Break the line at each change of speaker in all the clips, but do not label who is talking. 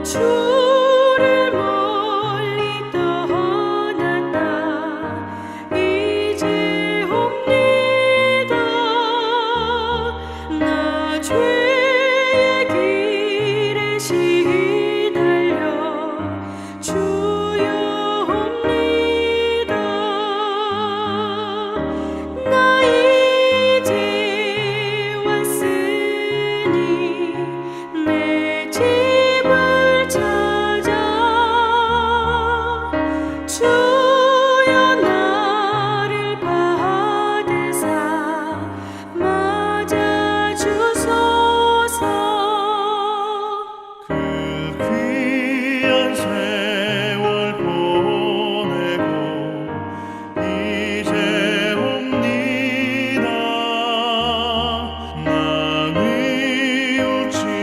주를 멀리 떠났다 이제 옵니다. 나 죄의 길에 시달려 주여 옵니다. 나 이제 왔으니 내 집을 찾아 주여 나를 받으사 맞아 주소서.
그 귀한 세월 보내고 이제 옵니다. 나 뉘우치는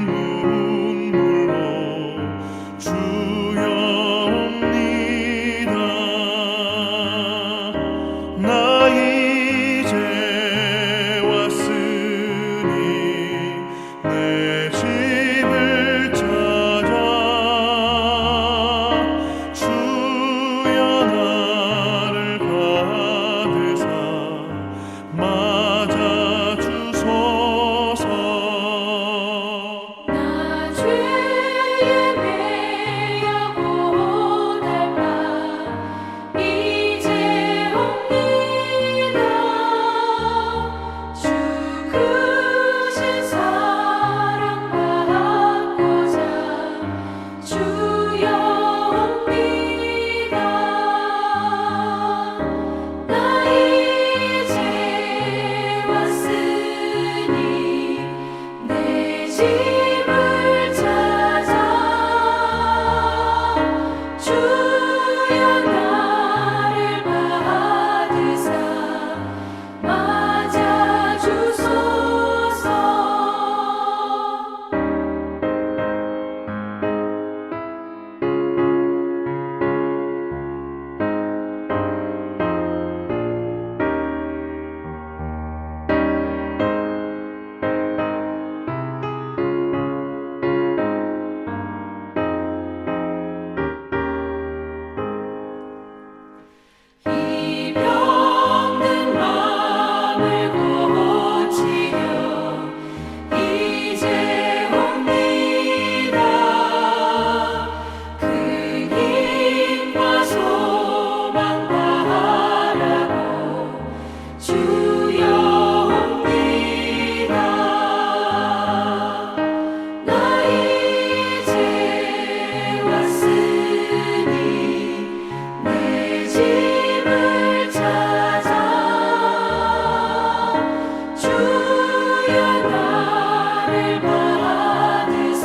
눈물로 주여 옵니다. 나 이제 왔으니 내 집을 찾아 주여 나를 받으사 맞아 주소서.
나 죄에 매여 고달파 이제 옵니다. 주 크신 사랑 받고자 주여 옵니다. 나 이제 왔으니 내 집을 찾아 주여 나를 받으사 맞아 주소서. 이 병든 마음을 고치려 이제 옵니다. 그 힘과 소망 바라고 주여 옵니다. 나 이제 왔으니 내 집을 찾아 주여 나를 받으사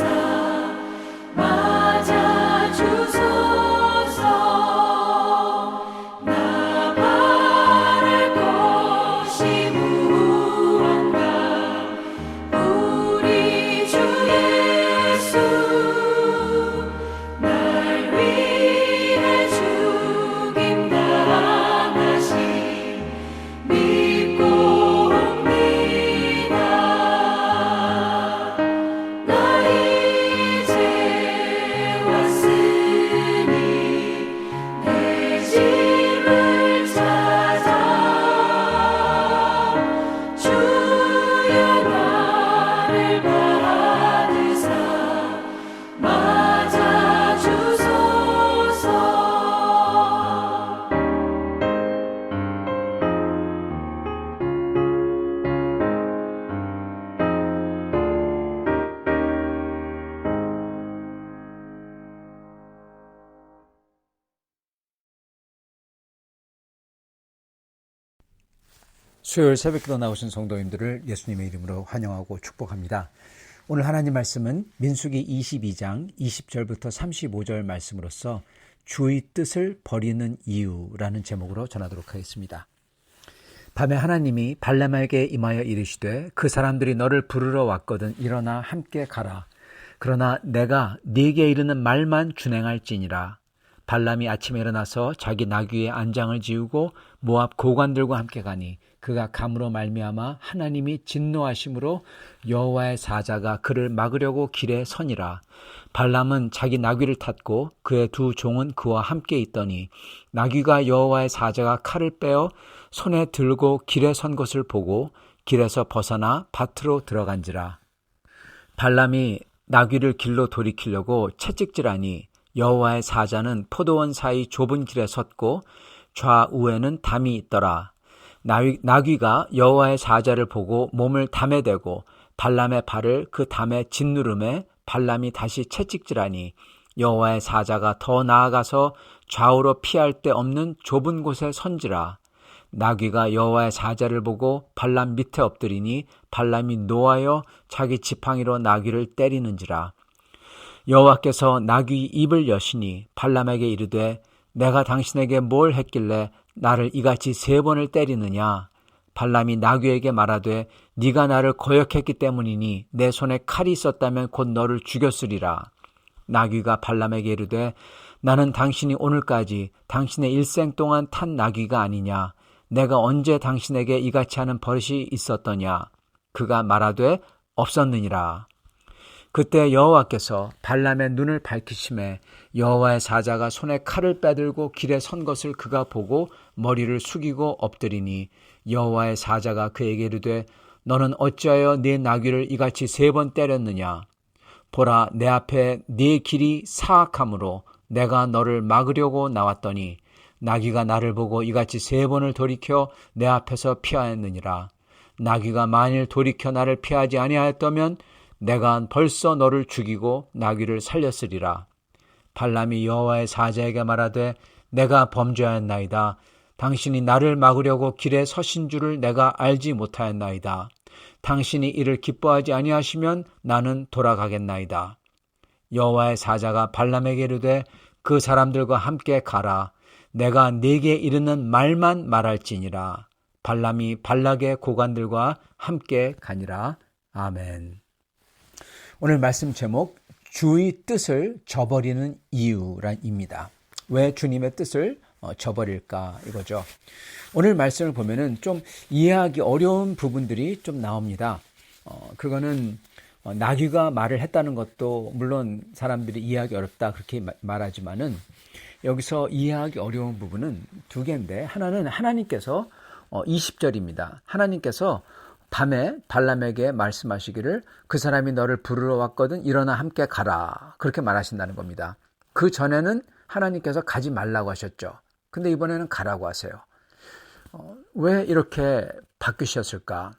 맞아 주소서. 나 바랄 것이 무언가 우리 주 예수 날 위해 죽임 당하신 믿고 옵니다. 나 이제 왔으니 내 집을 찾아 주여 나를 받으사 맞아 주소서.
수요일 새벽기도 나오신 성도님들을 예수님의 이름으로 환영하고 축복합니다. 오늘 하나님 말씀은 민수기 22장 20절부터 35절 말씀으로서 주의 뜻을 버리는 이유라는 제목으로 전하도록 하겠습니다. 밤에 하나님이 발람에게 임하여 이르시되 그 사람들이 너를 부르러 왔거든 일어나 함께 가라. 그러나 내가 네게 이르는 말만 준행할지니라. 발람이 아침에 일어나서 자기 나귀의 안장을 지우고 모압 고관들과 함께 가니 그 그가 감으로 말미암아 하나님이 진노하심으로 여호와의 사자가 그를 막으려고 길에 서니라. 발람은 자기 나귀를 탔고 그의 두 종은 그와 함께 있더니 나귀가 여호와의 사자가 칼을 빼어 손에 들고 길에 선 것을 보고 길에서 벗어나 밭으로 들어간지라. 발람이 나귀를 길로 돌이키려고 채찍질하니 여호와의 사자는 포도원 사이 좁은 길에 섰고 좌우에는 담이 있더라. 나귀가 여호와의 사자를 보고 몸을 담에 대고 발람의 발을 그 담에 짓누름에 발람이 다시 채찍질하니 여호와의 사자가 더 나아가서 좌우로 피할 데 없는 좁은 곳에 선지라. 나귀가 여호와의 사자를 보고 발람 밑에 엎드리니 발람이 노하여 자기 지팡이로 나귀를 때리는지라. 여호와께서 나귀 입을 여시니 발람에게 이르되 내가 당신에게 뭘 했길래 나를 이같이 3번을 때리느냐. 발람이 나귀에게 말하되 네가 나를 거역했기 때문이니 내 손에 칼이 있었다면 곧 너를 죽였으리라. 나귀가 발람에게 이르되 나는 당신이 오늘까지 당신의 일생 동안 탄 나귀가 아니냐. 내가 언제 당신에게 이같이 하는 버릇이 있었더냐. 그가 말하되 없었느니라. 그때 여호와께서 발람의 눈을 밝히심에 여호와의 사자가 손에 칼을 빼들고 길에 선 것을 그가 보고 머리를 숙이고 엎드리니 여호와의 사자가 그에게 이르되 너는 어찌하여 네 나귀를 이같이 3번 때렸느냐. 보라, 내 앞에 네 길이 사악함으로 내가 너를 막으려고 나왔더니 나귀가 나를 보고 이같이 3번을 돌이켜 내 앞에서 피하였느니라. 나귀가 만일 돌이켜 나를 피하지 아니하였다면 내가 벌써 너를 죽이고 나귀를 살렸으리라. 발람이 여호와의 사자에게 말하되 내가 범죄하였나이다. 당신이 나를 막으려고 길에 서신 줄을 내가 알지 못하였나이다. 당신이 이를 기뻐하지 아니하시면 나는 돌아가겠나이다. 여호와의 사자가 발람에게 이르되 그 사람들과 함께 가라. 내가 네게 이르는 말만 말할지니라. 발람이 발락의 고관들과 함께 가니라. 아멘. 오늘 말씀 제목 주의 뜻을 저버리는 이유란입니다. 왜 주님의 뜻을 저버릴까 이거죠. 오늘 말씀을 보면은 좀 이해하기 어려운 부분들이 좀 나옵니다. 그거는 나귀가 말을 했다는 것도 물론 사람들이 이해하기 어렵다 그렇게 말하지만은 여기서 이해하기 어려운 부분은 2개인데 하나는 하나님께서 20절입니다. 하나님께서 밤에 발람에게 말씀하시기를 그 사람이 너를 부르러 왔거든 일어나 함께 가라 그렇게 말하신다는 겁니다. 그 전에는 하나님께서 가지 말라고 하셨죠. 근데 이번에는 가라고 하세요. 왜 이렇게 바뀌셨을까?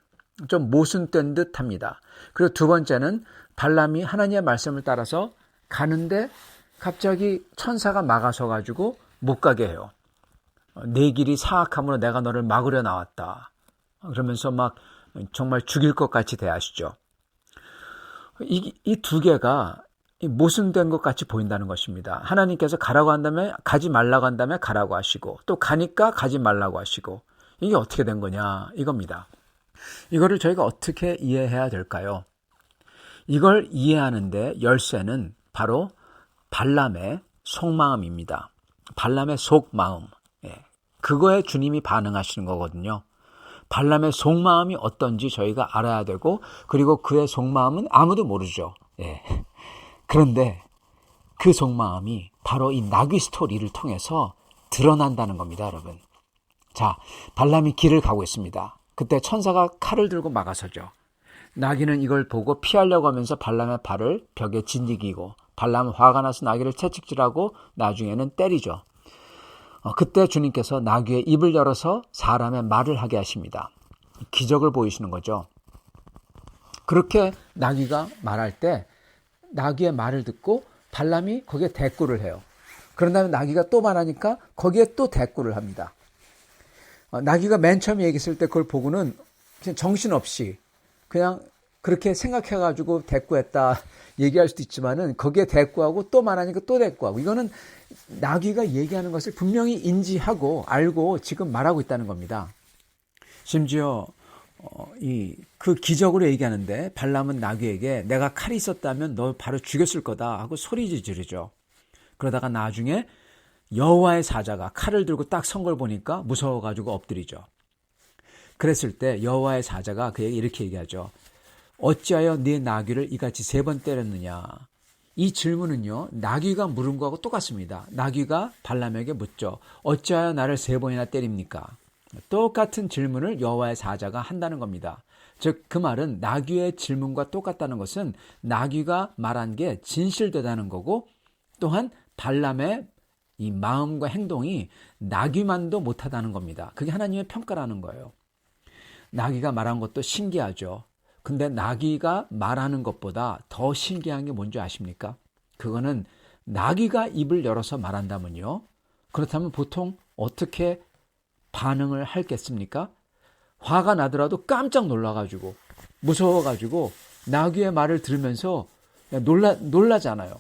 좀 모순된 듯 합니다. 그리고 2번째는 발람이 하나님의 말씀을 따라서 가는데 갑자기 천사가 막아서 가지고 못 가게 해요. 내 길이 사악함으로 내가 너를 막으려 나왔다. 그러면서 막 정말 죽일 것 같이 대하시죠. 이 2개가 모순된 것 같이 보인다는 것입니다. 하나님께서 가라고 한다면 가지 말라고 한다면 가라고 하시고 또 가니까 가지 말라고 하시고 이게 어떻게 된 거냐 이겁니다. 이거를 저희가 어떻게 이해해야 될까요? 이걸 이해하는데 열쇠는 바로 발람의 속마음입니다. 발람의 속마음. 그거에 주님이 반응하시는 거거든요. 발람의 속마음이 어떤지 저희가 알아야 되고 그리고 그의 속마음은 아무도 모르죠. 그런데 그 속마음이 바로 이 나귀 스토리를 통해서 드러난다는 겁니다, 여러분. 자, 발람이 길을 가고 있습니다. 그때 천사가 칼을 들고 막아서죠. 나귀는 이걸 보고 피하려고 하면서 발람의 발을 벽에 진이기고 발람은 화가 나서 나귀를 채찍질하고 나중에는 때리죠. 그때 주님께서 나귀의 입을 열어서 사람의 말을 하게 하십니다. 기적을 보이시는 거죠. 그렇게 나귀가 말할 때 나귀의 말을 듣고 발람이 거기에 대꾸를 해요. 그런 다음에 나귀가 또 말하니까 거기에 또 대꾸를 합니다. 나귀가 맨 처음에 얘기했을 때 그걸 보고는 그냥 정신없이 그냥 그렇게 생각해가지고 대꾸했다 얘기할 수도 있지만은 거기에 대꾸하고 또 말하니까 또 대꾸하고 이거는 나귀가 얘기하는 것을 분명히 인지하고 알고 지금 말하고 있다는 겁니다. 심지어 그 기적으로 얘기하는데 발람은 나귀에게 내가 칼이 있었다면 너 바로 죽였을 거다 하고 소리 지르죠. 그러다가 나중에 여호와의 사자가 칼을 들고 딱 선 걸 보니까 무서워가지고 엎드리죠. 그랬을 때 여호와의 사자가 그에게 이렇게 얘기하죠. 어찌하여 네 나귀를 이같이 3번 때렸느냐. 이 질문은요, 나귀가 물은 거하고 똑같습니다. 나귀가 발람에게 묻죠. 어찌하여 나를 3번이나 때립니까? 똑같은 질문을 여호와의 사자가 한다는 겁니다. 즉 그 말은 나귀의 질문과 똑같다는 것은 나귀가 말한 게 진실되다는 거고, 또한 발람의 이 마음과 행동이 나귀만도 못하다는 겁니다. 그게 하나님의 평가라는 거예요. 나귀가 말한 것도 신기하죠. 근데 나귀가 말하는 것보다 더 신기한 게 뭔지 아십니까? 그거는 나귀가 입을 열어서 말한다면요, 그렇다면 보통 어떻게 반응을 하겠습니까? 화가 나더라도 깜짝 놀라가지고 무서워가지고 나귀의 말을 들으면서 놀라잖아요.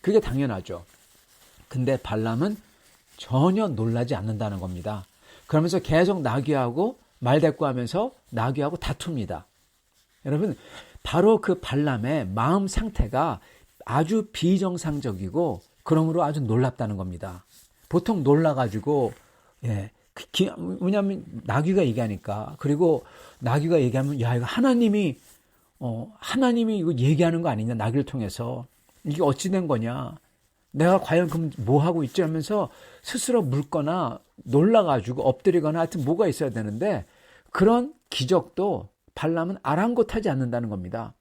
그게 당연하죠. 근데 발람은 전혀 놀라지 않는다는 겁니다. 그러면서 계속 나귀하고 말대꾸하면서 나귀하고 다툽니다. 여러분, 바로 그 발람의 마음 상태가 아주 비정상적이고 그러므로 아주 놀랍다는 겁니다. 보통 놀라가지고 왜냐하면 나귀가 얘기하니까, 그리고 나귀가 얘기하면 야, 이거 하나님이 이거 얘기하는 거 아니냐, 나귀를 통해서 이게 어찌 된 거냐, 내가 과연 그럼 뭐 하고 있지 하면서 스스로 물거나 놀라가지고 엎드리거나 하여튼 뭐가 있어야 되는데, 그런 기적도 발람은 아랑곳하지 않는다는 겁니다.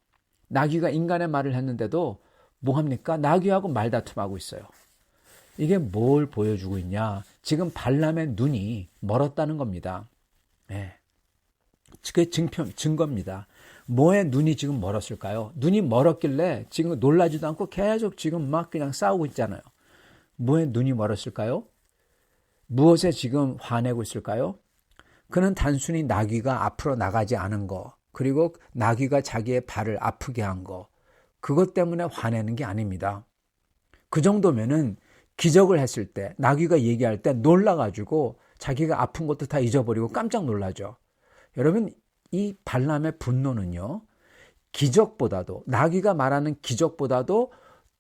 나귀가 인간의 말을 했는데도 뭐합니까? 나귀하고 말다툼하고 있어요. 이게 뭘 보여주고 있냐? 지금 발람의 눈이 멀었다는 겁니다. 그게 증거입니다. 뭐에 눈이 지금 멀었을까요? 눈이 멀었길래 지금 놀라지도 않고 계속 지금 막 그냥 싸우고 있잖아요. 뭐에 눈이 멀었을까요? 무엇에 지금 화내고 있을까요? 그는 단순히 나귀가 앞으로 나가지 않은 거, 그리고 나귀가 자기의 발을 아프게 한 거, 그것 때문에 화내는 게 아닙니다. 그 정도면은 기적을 했을 때, 나귀가 얘기할 때 놀라가지고 자기가 아픈 것도 다 잊어버리고 깜짝 놀라죠. 여러분, 이 발람의 분노는요, 기적보다도, 나귀가 말하는 기적보다도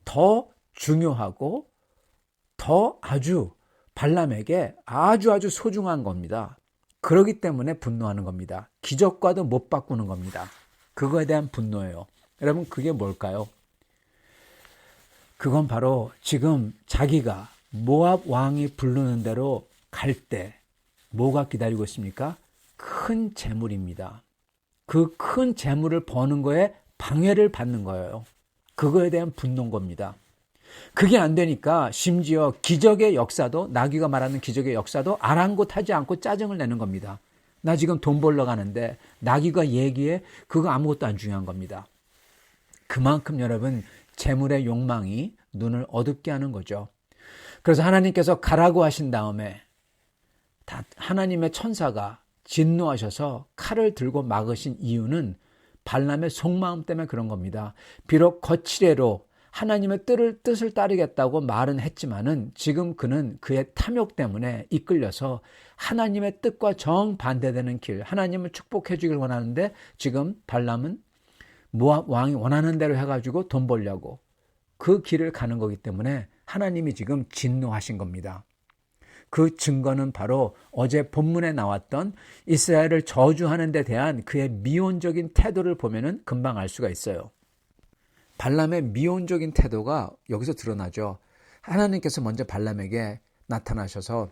더 중요하고 더 아주 발람에게 아주 소중한 겁니다. 그렇기 때문에 분노하는 겁니다. 기적과도 못 바꾸는 겁니다. 그거에 대한 분노예요. 여러분, 그게 뭘까요? 그건 바로 지금 자기가 모압 왕이 부르는 대로 갈 때 뭐가 기다리고 있습니까? 큰 재물입니다. 그 큰 재물을 버는 거에 방해를 받는 거예요. 그거에 대한 분노인 겁니다. 그게 안 되니까 심지어 기적의 역사도, 나귀가 말하는 기적의 역사도 아랑곳하지 않고 짜증을 내는 겁니다. 나 지금 돈 벌러 가는데 나귀가 얘기해? 그거 아무것도 안 중요한 겁니다. 그만큼 여러분, 재물의 욕망이 눈을 어둡게 하는 거죠. 그래서 하나님께서 가라고 하신 다음에 하나님의 천사가 진노하셔서 칼을 들고 막으신 이유는 발람의 속마음 때문에 그런 겁니다. 비록 거칠애로 하나님의 뜻을 따르겠다고 말은 했지만은 지금 그는 그의 탐욕 때문에 이끌려서 하나님의 뜻과 정반대되는 길, 하나님을 축복해 주길 원하는데 지금 발람은 모압 왕이 원하는 대로 해가지고 돈 벌려고 그 길을 가는 거기 때문에 하나님이 지금 진노하신 겁니다. 그 증거는 바로 어제 본문에 나왔던 이스라엘을 저주하는 데 대한 그의 미온적인 태도를 보면은 금방 알 수가 있어요. 발람의 미온적인 태도가 여기서 드러나죠. 하나님께서 먼저 발람에게 나타나셔서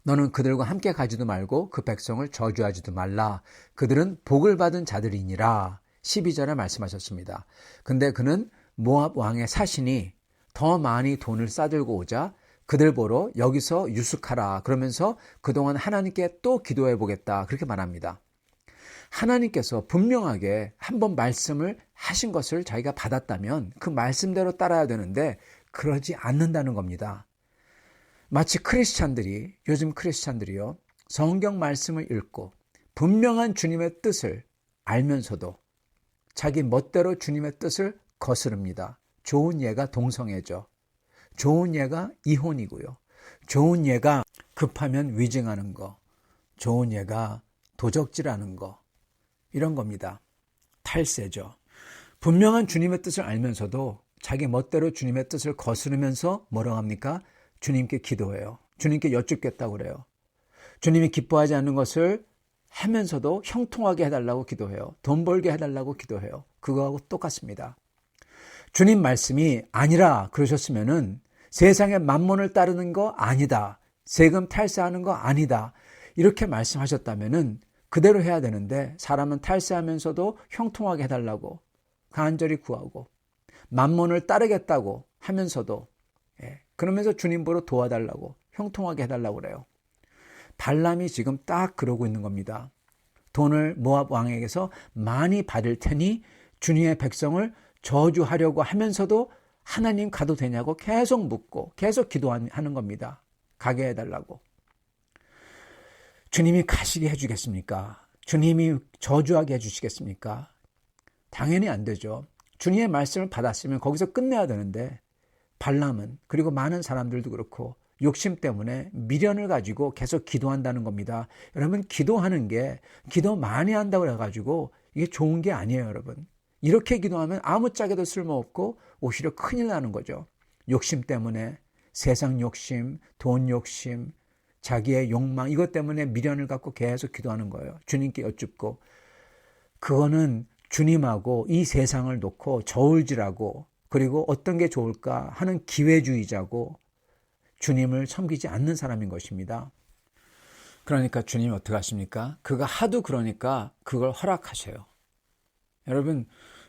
너는 그들과 함께 가지도 말고 그 백성을 저주하지도 말라. 그들은 복을 받은 자들이니라. 12절에 말씀하셨습니다. 근데 그는 모압 왕의 사신이 더 많이 돈을 싸들고 오자 그들 보러 여기서 유숙하라. 그러면서 그동안 하나님께 또 기도해 보겠다. 그렇게 말합니다. 하나님께서 분명하게 한번 말씀을 하신 것을 자기가 받았다면 그 말씀대로 따라야 되는데 그러지 않는다는 겁니다. 마치 요즘 크리스찬들이요, 성경 말씀을 읽고 분명한 주님의 뜻을 알면서도 자기 멋대로 주님의 뜻을 거스릅니다. 좋은 예가 동성애죠. 좋은 예가 이혼이고요. 좋은 예가 급하면 위증하는 거, 좋은 예가 도적질하는 거, 이런 겁니다. 탈세죠. 분명한 주님의 뜻을 알면서도 자기 멋대로 주님의 뜻을 거스르면서 뭐라고 합니까? 주님께 기도해요. 주님께 여쭙겠다고 그래요. 주님이 기뻐하지 않는 것을 하면서도 형통하게 해달라고 기도해요. 돈 벌게 해달라고 기도해요. 그거하고 똑같습니다. 주님 말씀이 아니라 그러셨으면은 세상의 만몬을 따르는 거 아니다. 세금 탈세하는 거 아니다. 이렇게 말씀하셨다면은 그대로 해야 되는데 사람은 탈세하면서도 형통하게 해달라고 간절히 구하고 만몬을 따르겠다고 하면서도 그러면서 주님 보러 도와달라고 형통하게 해달라고 그래요. 발람이 지금 딱 그러고 있는 겁니다. 돈을 모압 왕에게서 많이 받을 테니 주님의 백성을 저주하려고 하면서도 하나님 가도 되냐고 계속 묻고 계속 기도하는 겁니다. 가게 해달라고. 주님이 가시게 해주겠습니까? 주님이 저주하게 해주시겠습니까? 당연히 안 되죠. 주님의 말씀을 받았으면 거기서 끝내야 되는데 발람은 그리고 많은 사람들도 그렇고 욕심 때문에 미련을 가지고 계속 기도한다는 겁니다. 여러분 기도하는 게 기도 많이 한다고 해가지고 이게 좋은 게 아니에요. 여러분 이렇게 기도하면 아무짝에도 쓸모없고 오히려 큰일 나는 거죠. 욕심 때문에 세상 욕심, 돈 욕심, 자기의 욕망 이것 때문에 미련을 갖고 계속 기도하는 거예요. 주님께 여쭙고 그거는 주님하고 이 세상을 놓고 저울질하고 그리고 어떤 게 좋을까 하는 기회주의자고 주님을 섬기지 않는 사람인 것입니다. 그러니까 주님이 어떻게 하십니까? 그가 하도 그러니까 그걸 허락하셔요. 여러분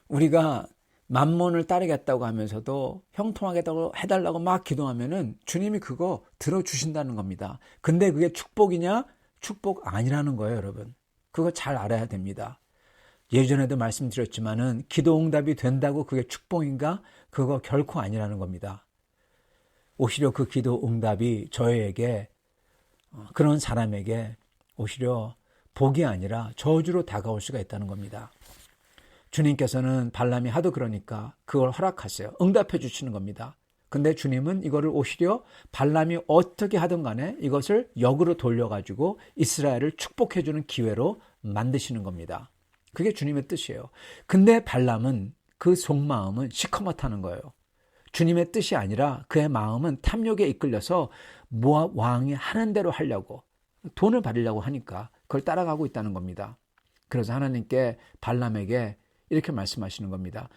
우리가 만몬을 따르겠다고 하면서도 형통하게 해달라고 막 기도하면은 주님이 그거 들어주신다는 겁니다. 근데 그게 축복이냐? 축복 아니라는 거예요, 여러분. 그거 잘 알아야 됩니다. 예전에도 말씀드렸지만은 기도 응답이 된다고 그게 축복인가? 그거 결코 아니라는 겁니다. 오히려 그 기도 응답이 저에게 그런 사람에게 오히려 복이 아니라 저주로 다가올 수가 있다는 겁니다. 주님께서는 발람이 하도 그러니까 그걸 허락하세요. 응답해 주시는 겁니다. 근데 주님은 이거를 오히려 발람이 어떻게 하든 간에 이것을 역으로 돌려가지고 이스라엘을 축복해 주는 기회로 만드시는 겁니다. 그게 주님의 뜻이에요. 근데 발람은 그 속마음은 시커멓다는 거예요. 주님의 뜻이 아니라 그의 마음은 탐욕에 이끌려서 모압 왕이 하는 대로 하려고 돈을 받으려고 하니까 그걸 따라가고 있다는 겁니다. 그래서 하나님께 발람에게 이렇게 말씀하시는 겁니다.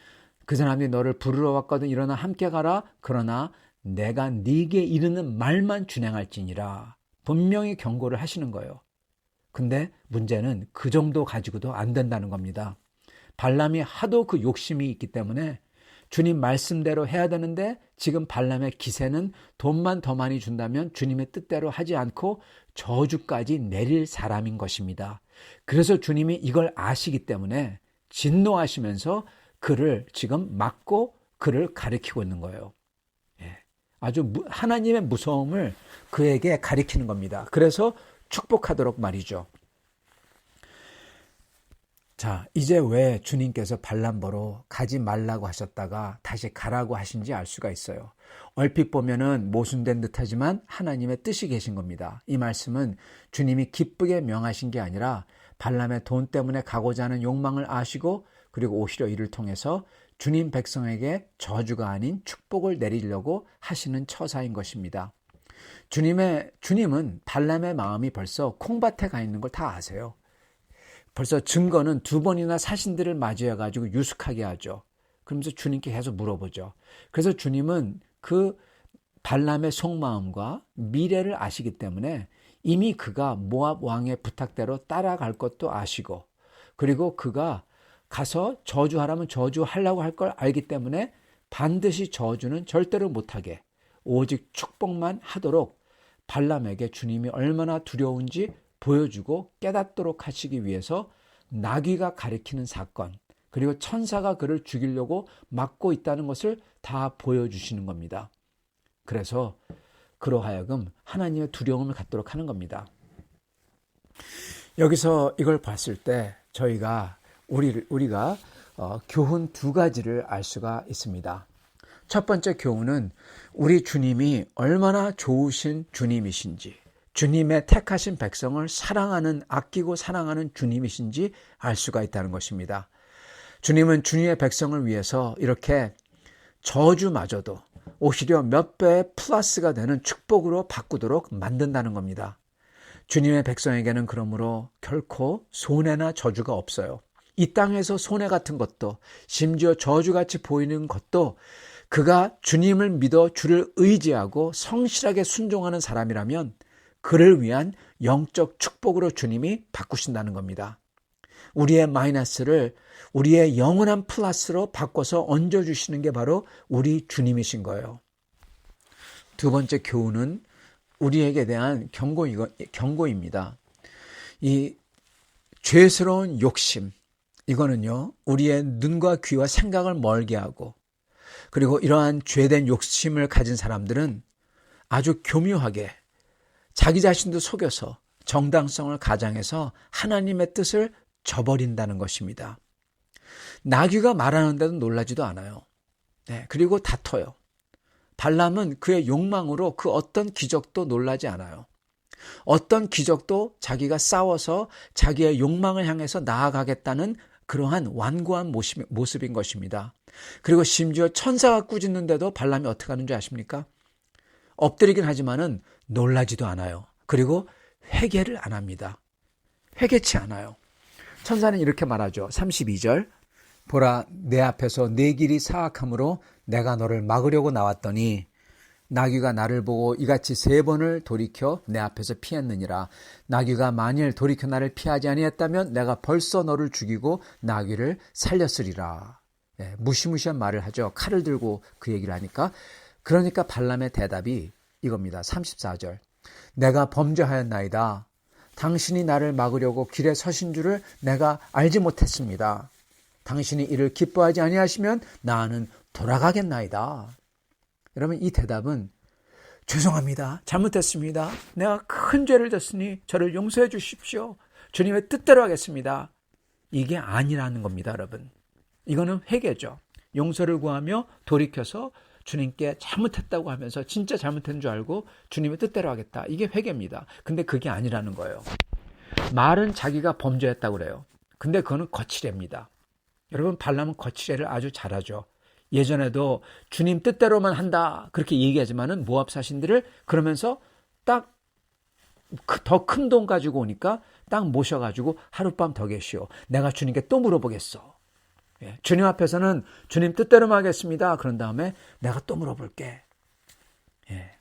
그 사람이 너를 부르러 왔거든 일어나 함께 가라. 그러나 내가 네게 이르는 말만 준행할지니라. 분명히 경고를 하시는 거예요. 근데 문제는 그 정도 가지고도 안 된다는 겁니다. 발람이 하도 그 욕심이 있기 때문에 주님 말씀대로 해야 되는데 지금 발람의 기세는 돈만 더 많이 준다면 주님의 뜻대로 하지 않고 저주까지 내릴 사람인 것입니다. 그래서 주님이 이걸 아시기 때문에 진노하시면서 그를 지금 막고 그를 가리키고 있는 거예요. 아주 하나님의 무서움을 그에게 가리키는 겁니다. 그래서 축복하도록 말이죠. 자, 이제 왜 주님께서 발람 보러 가지 말라고 하셨다가 다시 가라고 하신지 알 수가 있어요. 얼핏 보면은 모순된 듯하지만 하나님의 뜻이 계신 겁니다. 이 말씀은 주님이 기쁘게 명하신 게 아니라 발람의 돈 때문에 가고자 하는 욕망을 아시고 그리고 오히려 이를 통해서 주님 백성에게 저주가 아닌 축복을 내리려고 하시는 처사인 것입니다. 주님은 발람의 마음이 벌써 콩밭에 가 있는 걸 다 아세요. 벌써 증거는 2번이나 사신들을 맞이해가지고 유숙하게 하죠. 그러면서 주님께 계속 물어보죠. 그래서 주님은 그 발람의 속마음과 미래를 아시기 때문에 이미 그가 모압 왕의 부탁대로 따라갈 것도 아시고 그리고 그가 가서 저주하라면 저주하려고 할 걸 알기 때문에 반드시 저주는 절대로 못하게 오직 축복만 하도록 발람에게 주님이 얼마나 두려운지 보여주고 깨닫도록 하시기 위해서 나귀가 가리키는 사건 그리고 천사가 그를 죽이려고 막고 있다는 것을 다 보여주시는 겁니다. 그래서 그로 하여금 하나님의 두려움을 갖도록 하는 겁니다. 여기서 이걸 봤을 때 저희가 우리가 교훈 2가지를 알 수가 있습니다. 첫 번째 교훈은 우리 주님이 얼마나 좋으신 주님이신지 주님의 택하신 백성을 사랑하는 아끼고 사랑하는 주님이신지 알 수가 있다는 것입니다. 주님은 주님의 백성을 위해서 이렇게 저주마저도 오히려 몇 배의 플러스가 되는 축복으로 바꾸도록 만든다는 겁니다. 주님의 백성에게는 그러므로 결코 손해나 저주가 없어요. 이 땅에서 손해 같은 것도 심지어 저주같이 보이는 것도 그가 주님을 믿어 주를 의지하고 성실하게 순종하는 사람이라면 그를 위한 영적 축복으로 주님이 바꾸신다는 겁니다. 우리의 마이너스를 우리의 영원한 플러스로 바꿔서 얹어주시는 게 바로 우리 주님이신 거예요. 두 번째 교훈은 우리에게 대한 경고입니다. 이 죄스러운 욕심, 이거는요, 우리의 눈과 귀와 생각을 멀게 하고, 그리고 이러한 죄된 욕심을 가진 사람들은 아주 교묘하게 자기 자신도 속여서 정당성을 가장해서 하나님의 뜻을 저버린다는 것입니다. 나귀가 말하는데도 놀라지도 않아요. 네, 그리고 다퉈요. 발람은 그의 욕망으로 그 어떤 기적도 놀라지 않아요. 어떤 기적도 자기가 싸워서 자기의 욕망을 향해서 나아가겠다는 그러한 완고한 모습인 것입니다. 그리고 심지어 천사가 꾸짖는데도 발람이 어떻게 하는 줄 아십니까? 엎드리긴 하지만은 놀라지도 않아요. 그리고 회개를 안 합니다. 회개치 않아요. 천사는 이렇게 말하죠. 32절. 보라, 내 앞에서 내 길이 사악함으로 내가 너를 막으려고 나왔더니 나귀가 나를 보고 이같이 3번을 돌이켜 내 앞에서 피했느니라. 나귀가 만일 돌이켜 나를 피하지 아니했다면 내가 벌써 너를 죽이고 나귀를 살렸으리라. 네, 무시무시한 말을 하죠. 칼을 들고 그 얘기를 하니까. 그러니까 발람의 대답이 이겁니다. 34절. 내가 범죄하였나이다. 당신이 나를 막으려고 길에 서신 줄을 내가 알지 못했습니다. 당신이 이를 기뻐하지 아니하시면 나는 돌아가겠나이다. 여러분, 이 대답은 죄송합니다. 잘못했습니다. 내가 큰 죄를 졌으니 저를 용서해 주십시오. 주님의 뜻대로 하겠습니다. 이게 아니라는 겁니다, 여러분. 이거는 회개죠. 용서를 구하며 돌이켜서 주님께 잘못했다고 하면서 진짜 잘못한 줄 알고 주님의 뜻대로 하겠다. 이게 회개입니다. 근데 그게 아니라는 거예요. 말은 자기가 범죄했다고 그래요. 근데 그거는 거칠애입니다. 여러분, 발람은 거칠애를 아주 잘하죠. 예전에도 주님 뜻대로만 한다 그렇게 얘기하지만은 모압 사신들을 그러면서 딱 더 큰 돈 가지고 오니까 딱 모셔가지고 하룻밤 더 계시오. 내가 주님께 또 물어보겠어. 예, 주님 앞에서는 주님 뜻대로만 하겠습니다. 그런 다음에 내가 또 물어볼게. 예,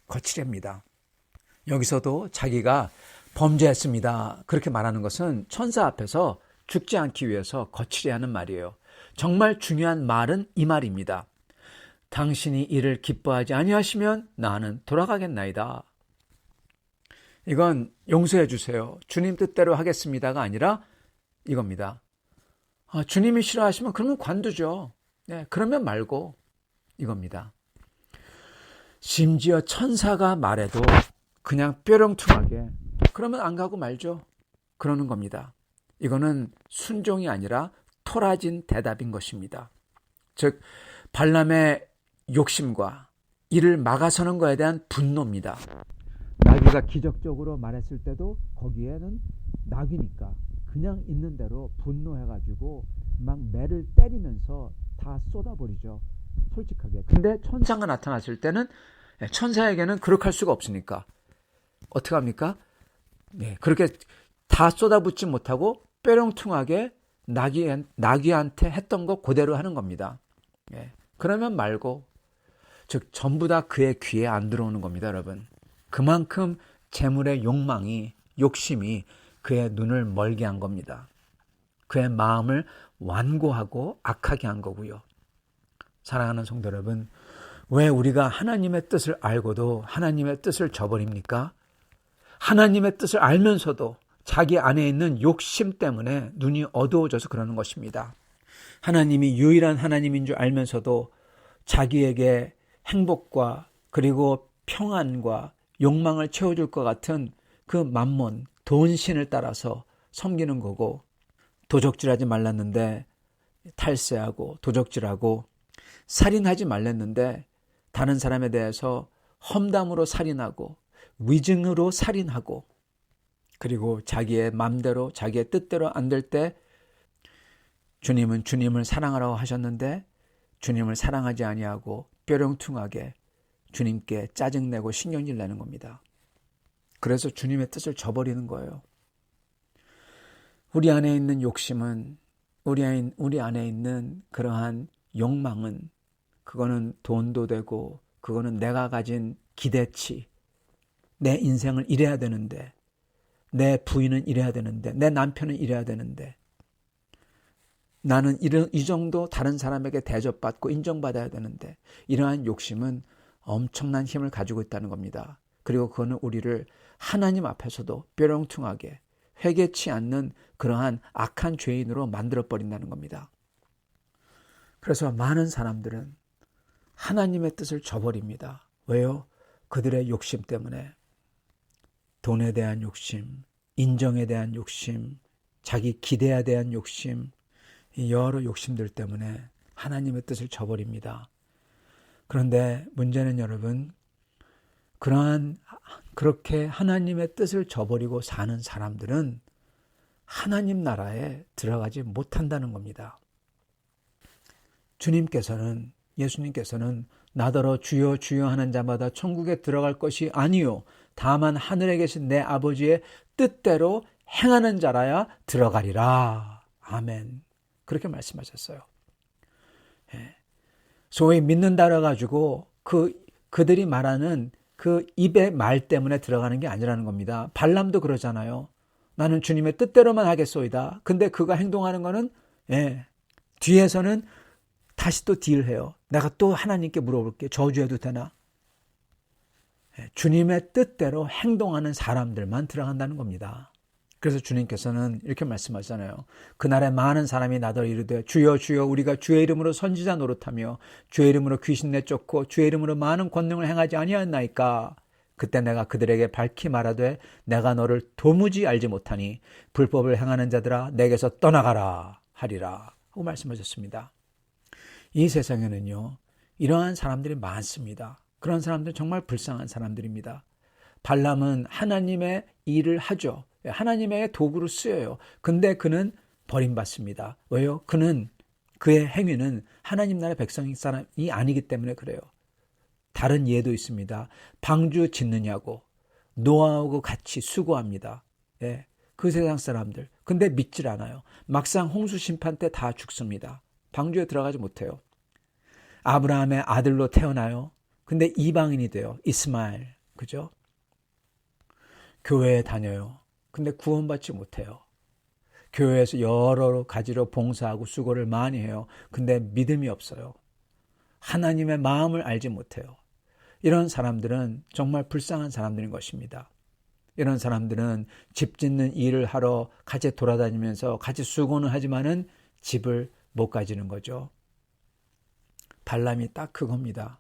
거칠애입니다. 여기서도 자기가 범죄했습니다. 그렇게 말하는 것은 천사 앞에서 죽지 않기 위해서 거칠게 하는 말이에요. 정말 중요한 말은 이 말입니다. 당신이 이를 기뻐하지 아니하시면 나는 돌아가겠나이다. 이건 용서해 주세요. 주님 뜻대로 하겠습니다가 아니라 이겁니다. 주님이 싫어하시면 그러면 관두죠. 네, 그러면 말고 이겁니다. 심지어 천사가 말해도 그냥 뾰롱퉁하게 그러면 안 가고 말죠. 그러는 겁니다. 이거는 순종이 아니라 토라진 대답인 것입니다. 즉 발람의 욕심과 이를 막아서는 것에 대한 분노입니다. 나귀가 기적적으로 말했을 때도 거기에는 나귀니까 그냥 있는 대로 분노해가지고 막 매를 때리면서 다 쏟아버리죠. 솔직하게. 근데 천사가 나타났을 때는 천사에게는 그렇게 할 수가 없으니까 어떻게 합니까? 네, 그렇게 다 쏟아붓지 못하고 뾰롱퉁하게 나귀한테 했던 거 그대로 하는 겁니다. 예. 그러면 말고, 즉 전부 다 그의 귀에 안 들어오는 겁니다, 여러분. 그만큼 재물의 욕심이 그의 눈을 멀게 한 겁니다. 그의 마음을 완고하고 악하게 한 거고요. 사랑하는 성도 여러분, 왜 우리가 하나님의 뜻을 알고도 하나님의 뜻을 저버립니까? 하나님의 뜻을 알면서도 자기 안에 있는 욕심 때문에 눈이 어두워져서 그러는 것입니다. 하나님이 유일한 하나님인 줄 알면서도 자기에게 행복과 그리고 평안과 욕망을 채워줄 것 같은 그 만몬, 돈신을 따라서 섬기는 거고, 도적질하지 말랐는데 탈세하고 도적질하고, 살인하지 말랬는데 다른 사람에 대해서 험담으로 살인하고 위증으로 살인하고, 그리고 자기의 맘대로 자기의 뜻대로 안 될 때 주님은 주님을 사랑하라고 하셨는데 주님을 사랑하지 아니하고 뾰롱퉁하게 주님께 짜증내고 신경질 내는 겁니다. 그래서 주님의 뜻을 저버리는 거예요. 우리 안에 있는 욕심은, 우리 안에 있는 그러한 욕망은, 그거는 돈도 되고, 그거는 내가 가진 기대치, 내 인생을 이래야 되는데, 내 부인은 이래야 되는데, 내 남편은 이래야 되는데, 나는 이 정도 다른 사람에게 대접받고 인정받아야 되는데, 이러한 욕심은 엄청난 힘을 가지고 있다는 겁니다. 그리고 그거는 우리를 하나님 앞에서도 뾰롱퉁하게 회개치 않는 그러한 악한 죄인으로 만들어버린다는 겁니다. 그래서 많은 사람들은 하나님의 뜻을 저버립니다. 왜요? 그들의 욕심 때문에. 돈에 대한 욕심, 인정에 대한 욕심, 자기 기대에 대한 욕심, 이 여러 욕심들 때문에 하나님의 뜻을 저버립니다. 그런데 문제는 여러분, 그렇게 하나님의 뜻을 저버리고 사는 사람들은 하나님 나라에 들어가지 못한다는 겁니다. 예수님께서는 나더러 주여 주여 하는 자마다 천국에 들어갈 것이 아니요 다만 하늘에 계신 내 아버지의 뜻대로 행하는 자라야 들어가리라. 아멘. 그렇게 말씀하셨어요. 소위 믿는다라 가지고 그들이 말하는 그 입의 말 때문에 들어가는 게 아니라는 겁니다. 발람도 그러잖아요. 나는 주님의 뜻대로만 하겠소이다. 근데 그가 행동하는 거는 뒤에서는 다시 또 딜해요. 내가 또 하나님께 물어볼게. 저주해도 되나? 주님의 뜻대로 행동하는 사람들만 들어간다는 겁니다. 그래서 주님께서는 이렇게 말씀하잖아요. 그날에 많은 사람이 나더러 이르되 주여 주여 우리가 주의 이름으로 선지자 노릇하며 주의 이름으로 귀신 내쫓고 주의 이름으로 많은 권능을 행하지 아니하였나이까. 그때 내가 그들에게 밝히 말하되 내가 너를 도무지 알지 못하니 불법을 행하는 자들아 내게서 떠나가라 하리라 하고 말씀하셨습니다. 이 세상에는요 이러한 사람들이 많습니다. 그런 사람들은 정말 불쌍한 사람들입니다. 발람은 하나님의 일을 하죠. 하나님의 도구로 쓰여요. 근데 그는 버림받습니다. 왜요? 그의 행위는 하나님 나라 백성인 사람이 아니기 때문에 그래요. 다른 예도 있습니다. 방주 짓느냐고 노아하고 같이 수고합니다. 그 세상 사람들. 근데 믿질 않아요. 막상 홍수 심판 때 다 죽습니다. 방주에 들어가지 못해요. 아브라함의 아들로 태어나요. 근데 이방인이 돼요. 이스마엘. 그죠? 교회에 다녀요. 근데 구원받지 못해요. 교회에서 여러 가지로 봉사하고 수고를 많이 해요. 근데 믿음이 없어요. 하나님의 마음을 알지 못해요. 이런 사람들은 정말 불쌍한 사람들인 것입니다. 이런 사람들은 집 짓는 일을 하러 같이 돌아다니면서 같이 수고는 하지만은 집을 못 가지는 거죠. 발람이 딱 그겁니다.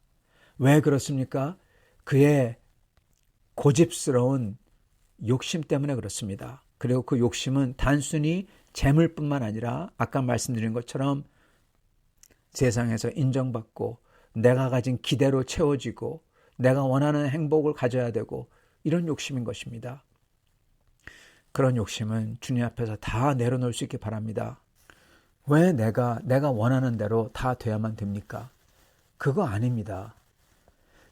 왜 그렇습니까? 그의 고집스러운 욕심 때문에 그렇습니다. 그리고 그 욕심은 단순히 재물뿐만 아니라 아까 말씀드린 것처럼 세상에서 인정받고 내가 가진 기대로 채워지고 내가 원하는 행복을 가져야 되고 이런 욕심인 것입니다. 그런 욕심은 주님 앞에서 다 내려놓을 수 있기 바랍니다. 왜 내가 원하는 대로 다 돼야만 됩니까? 그거 아닙니다.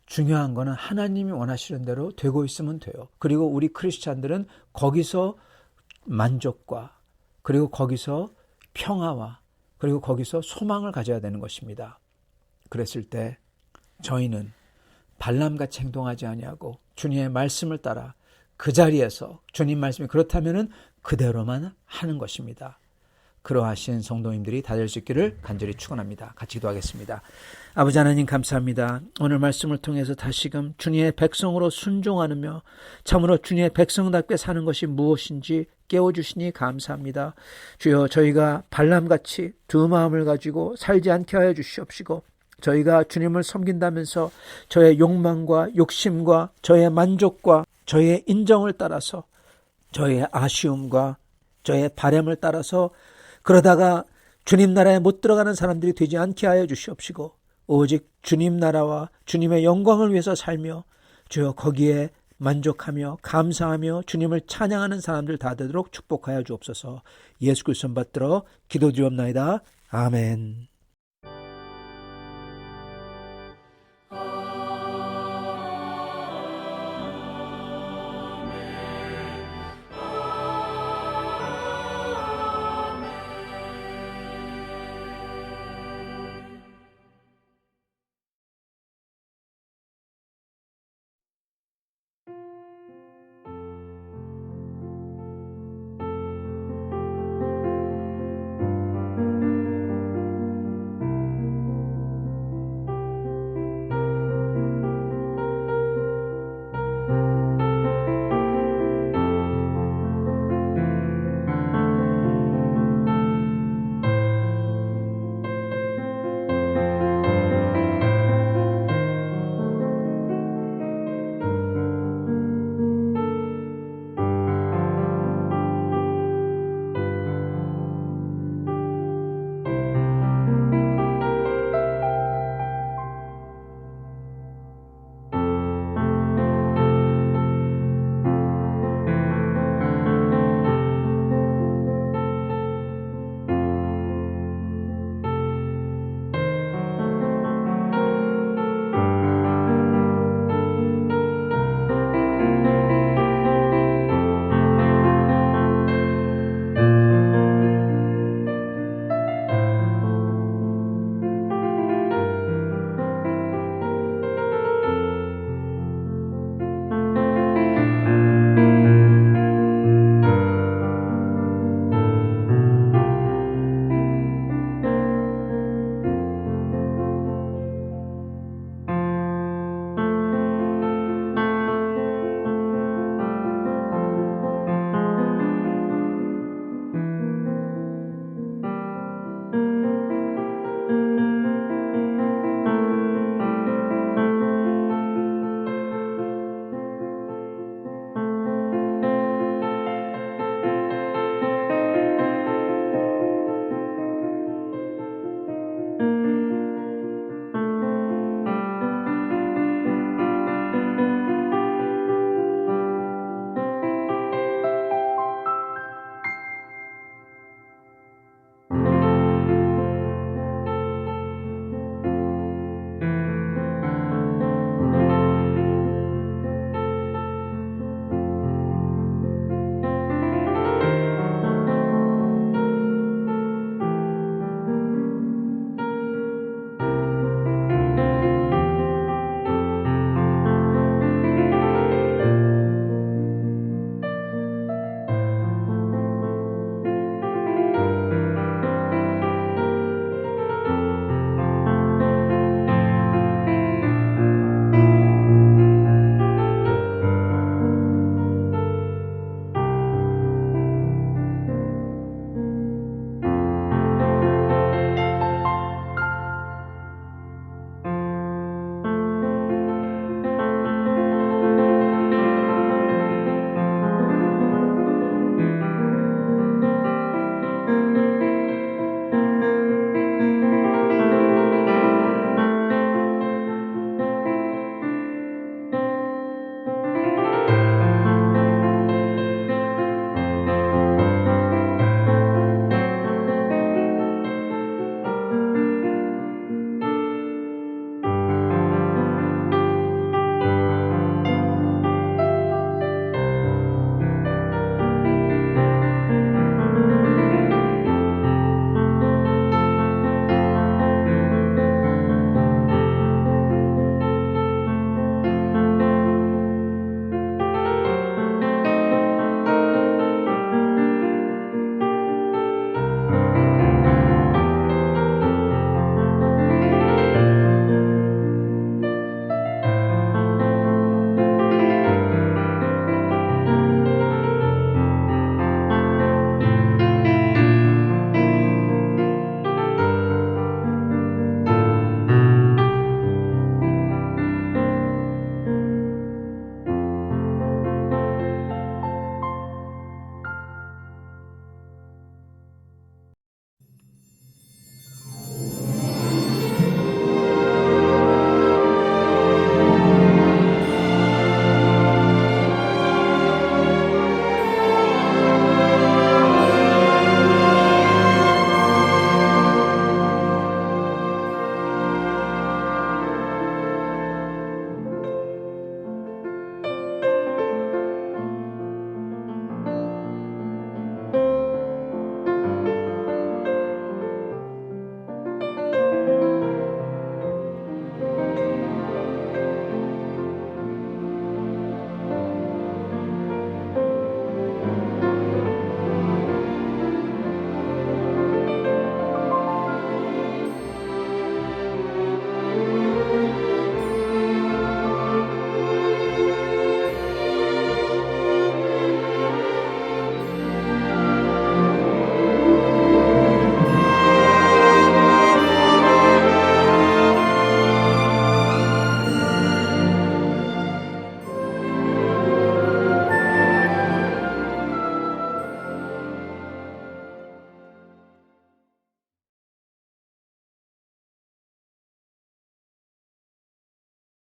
중요한 거는 하나님이 원하시는 대로 되고 있으면 돼요. 그리고 우리 크리스찬들은 거기서 만족과 그리고 거기서 평화와 그리고 거기서 소망을 가져야 되는 것입니다. 그랬을 때 저희는 발람같이 행동하지 아니하고 주님의 말씀을 따라 그 자리에서 주님 말씀이 그렇다면은 그대로만 하는 것입니다. 그러하신 성도님들이 다 될 수 있기를 간절히 축원합니다. 같이 기도하겠습니다. 아버지 하나님 감사합니다. 오늘 말씀을 통해서 다시금 주님의 백성으로 순종하며 참으로 주님의 백성답게 사는 것이 무엇인지 깨워주시니 감사합니다. 주여 저희가 발람같이 두 마음을 가지고 살지 않게 하여 주시옵시고 저희가 주님을 섬긴다면서 저의 욕망과 욕심과 저의 만족과 저의 인정을 따라서 저의 아쉬움과 저의 바램을 따라서 그러다가 주님 나라에 못 들어가는 사람들이 되지 않게 하여 주시옵시고 오직 주님 나라와 주님의 영광을 위해서 살며 주여 거기에 만족하며 감사하며 주님을 찬양하는 사람들 다 되도록 축복하여 주옵소서. 예수 그리스도 받들어 기도드리옵나이다. 아멘.